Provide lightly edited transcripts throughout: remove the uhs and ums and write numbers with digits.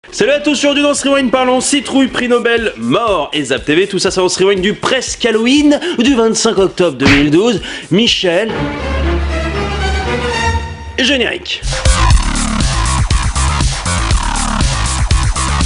Salut à tous, aujourd'hui dans ce Rewind parlons citrouille, prix Nobel, mort et Zap TV, tout ça c'est dans ce Rewind du presque Halloween du 25 octobre 2012. Michel... Générique.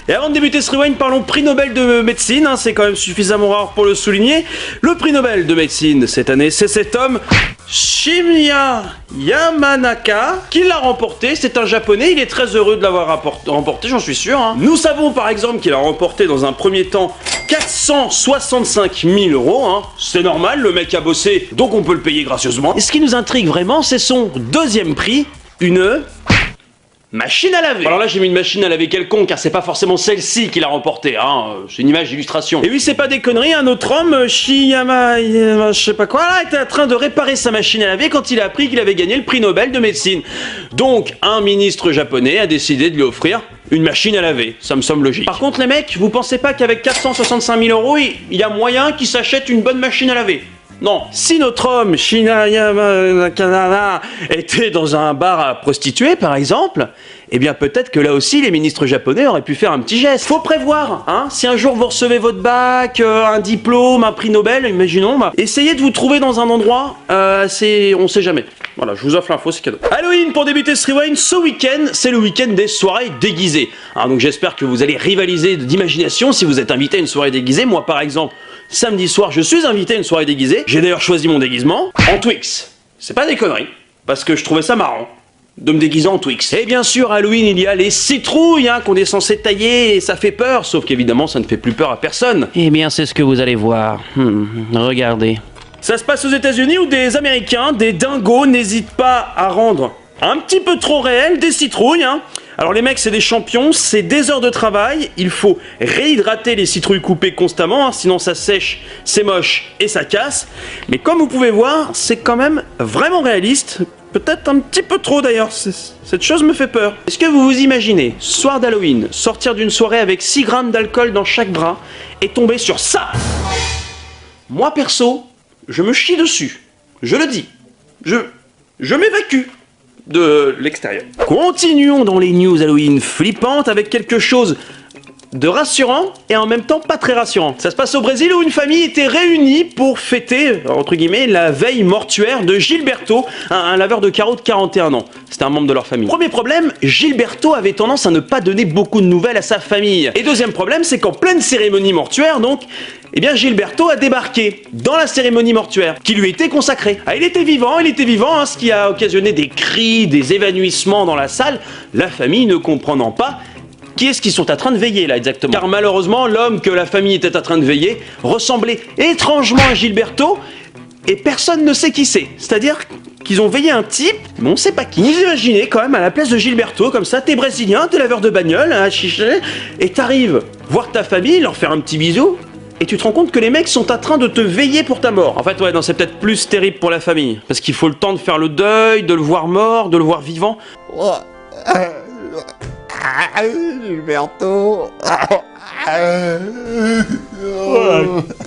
Et avant de débuter ce Rewind, parlons prix Nobel de médecine, hein, c'est quand même suffisamment rare pour le souligner. Le prix Nobel de médecine cette année, c'est cet homme, Shinya Yamanaka, qui l'a remporté. C'est un japonais, il est très heureux de l'avoir remporté, j'en suis sûr. Hein. Nous savons par exemple qu'il a remporté dans un premier temps 465 000 €, hein. C'est normal, le mec a bossé, donc on peut le payer gracieusement. Et ce qui nous intrigue vraiment, c'est son deuxième prix, une... machine à laver. Alors là j'ai mis une machine à laver quelconque car c'est pas forcément celle-ci qu'il a remporté, hein. C'est une image d'illustration. Et oui, c'est pas des conneries, un autre homme, Shiyama, je sais pas quoi, là, était en train de réparer sa machine à laver quand il a appris qu'il avait gagné le prix Nobel de médecine. Donc un ministre japonais a décidé de lui offrir une machine à laver, ça me semble logique. Par contre les mecs, vous pensez pas qu'avec 465 000 €, il y a moyen qu'il s'achète une bonne machine à laver? Non, si notre homme, Shinayama Kanana, était dans un bar à prostituées, par exemple, eh bien peut-être que là aussi, les ministres japonais auraient pu faire un petit geste. Faut prévoir, hein, si un jour vous recevez votre bac, un diplôme, un prix Nobel, imaginons, bah, essayez de vous trouver dans un endroit, on sait jamais. Voilà, je vous offre l'info, c'est cadeau. Halloween, pour débuter ce Rewind, ce week-end, c'est le week-end des soirées déguisées. Hein, donc j'espère que vous allez rivaliser d'imagination si vous êtes invité à une soirée déguisée. Moi, par exemple, samedi soir, je suis invité à une soirée déguisée. J'ai d'ailleurs choisi mon déguisement en Twix. C'est pas des conneries, parce que je trouvais ça marrant de me déguiser en Twix. Et bien sûr, à Halloween, il y a les citrouilles, hein, qu'on est censé tailler, et ça fait peur, sauf qu'évidemment, ça ne fait plus peur à personne. Eh bien, c'est ce que vous allez voir. Regardez. Ça se passe aux États-Unis où des Américains, des dingos, n'hésitent pas à rendre un petit peu trop réel des citrouilles, hein. Alors les mecs, c'est des champions, c'est des heures de travail, il faut réhydrater les citrouilles coupées constamment, hein, sinon ça sèche, c'est moche et ça casse. Mais comme vous pouvez voir, c'est quand même vraiment réaliste, peut-être un petit peu trop d'ailleurs, cette chose me fait peur. Est-ce que vous vous imaginez, soir d'Halloween, sortir d'une soirée avec 6 grammes d'alcool dans chaque bras et tomber sur ça? Moi perso, je me chie dessus, je le dis, je m'évacue de l'extérieur. Continuons dans les news Halloween flippantes avec quelque chose de rassurant et en même temps pas très rassurant. Ça se passe au Brésil où une famille était réunie pour fêter, entre guillemets, la veille mortuaire de Gilberto, un laveur de carreaux de 41 ans. C'était un membre de leur famille. Premier problème, Gilberto avait tendance à ne pas donner beaucoup de nouvelles à sa famille. Et deuxième problème, c'est qu'en pleine cérémonie mortuaire, donc, eh bien Gilberto a débarqué dans la cérémonie mortuaire qui lui était consacrée. Ah, il était vivant, hein, ce qui a occasionné des cris, des évanouissements dans la salle, la famille ne comprenant pas qui est-ce qu'ils sont en train de veiller là exactement. Car malheureusement, l'homme que la famille était en train de veiller ressemblait étrangement à Gilberto et personne ne sait qui c'est. C'est-à-dire qu'ils ont veillé un type, mais on sait pas qui. Vous imaginez quand même à la place de Gilberto, comme ça, t'es brésilien, t'es laveur de bagnole, hein, et t'arrives voir ta famille, leur faire un petit bisou, et tu te rends compte que les mecs sont en train de te veiller pour ta mort. En fait, ouais, non, c'est peut-être plus terrible pour la famille, parce qu'il faut le temps de faire le deuil, de le voir mort, de le voir vivant. Gilberto.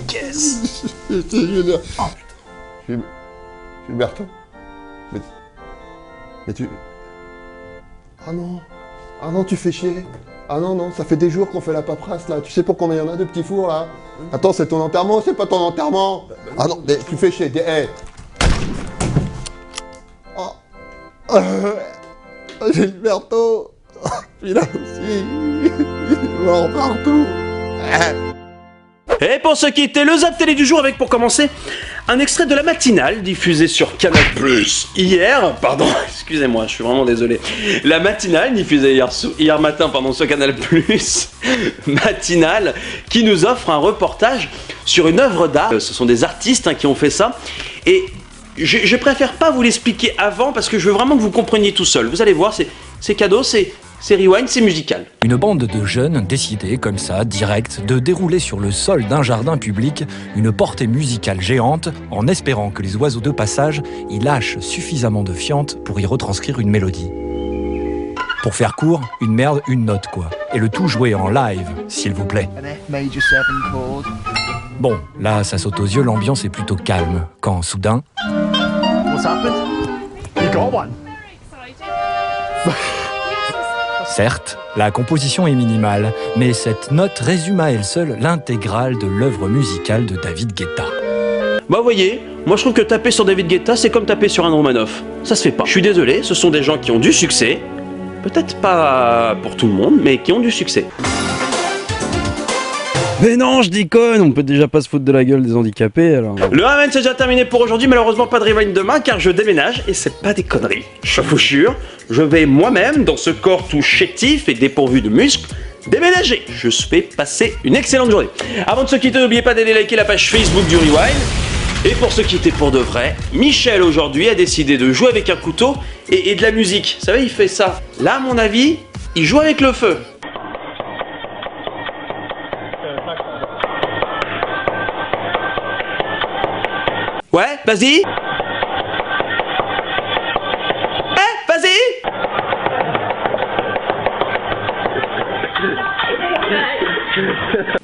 Qu'est-ce Gilberto. Mais tu... Ah non, tu fais chier. Ah non, ça fait des jours qu'on fait la paperasse là. Tu sais pour combien il y en a de petits fours là? Attends, c'est ton enterrement, c'est pas ton enterrement. Ah non, mais tu fais chier. Hey. Oh. Gilberto. Il a aussi... Il est mort partout. Et pour se quitter, le Zap Télé du jour avec, pour commencer, un extrait de la matinale diffusée sur Canal+ hier, pardon, excusez-moi, je suis vraiment désolé. La matinale diffusée hier matin, sur Canal+, matinale, qui nous offre un reportage sur une œuvre d'art. Ce sont des artistes, hein, qui ont fait ça, et je préfère pas vous l'expliquer avant parce que je veux vraiment que vous compreniez tout seul. Vous allez voir, c'est cadeau, c'est Rewind, c'est musical. Une bande de jeunes décidait, comme ça, direct, de dérouler sur le sol d'un jardin public une portée musicale géante en espérant que les oiseaux de passage y lâchent suffisamment de fientes pour y retranscrire une mélodie. Pour faire court, une merde, une note quoi. Et le tout joué en live, s'il vous plaît. Bon, là, ça saute aux yeux, l'ambiance est plutôt calme. Quand, soudain... What's happened? You got one. Certes, la composition est minimale, mais cette note résume à elle seule l'intégrale de l'œuvre musicale de David Guetta. Bah vous voyez, moi je trouve que taper sur David Guetta, c'est comme taper sur un Romanoff. Ça se fait pas. Je suis désolé, ce sont des gens qui ont du succès. Peut-être pas pour tout le monde, mais qui ont du succès. Mais non, je déconne, on peut déjà pas se foutre de la gueule des handicapés alors. Le Ramen c'est déjà terminé pour aujourd'hui, malheureusement pas de rewind demain car je déménage et c'est pas des conneries. Je vous jure, je vais moi-même, dans ce corps tout chétif et dépourvu de muscles, déménager. Je vais passer une excellente journée. Avant de se quitter, n'oubliez pas d'aller liker la page Facebook du Rewind. Et pour se quitter pour de vrai, Michel aujourd'hui a décidé de jouer avec un couteau et de la musique. Vous savez, il fait ça. Là, à mon avis, il joue avec le feu. Ouais, vas-y. Vas-y.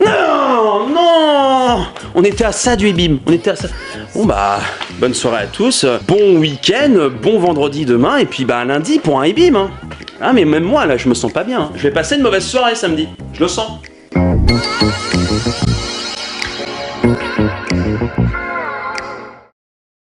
Non, non. On était à ça du Ebim. On était à ça. Bon bah, bonne soirée à tous. Bon week-end, bon vendredi demain et puis bah lundi pour un Ebim. Hein. Ah mais même moi là, je me sens pas bien. Hein. Je vais passer une mauvaise soirée samedi. Je le sens.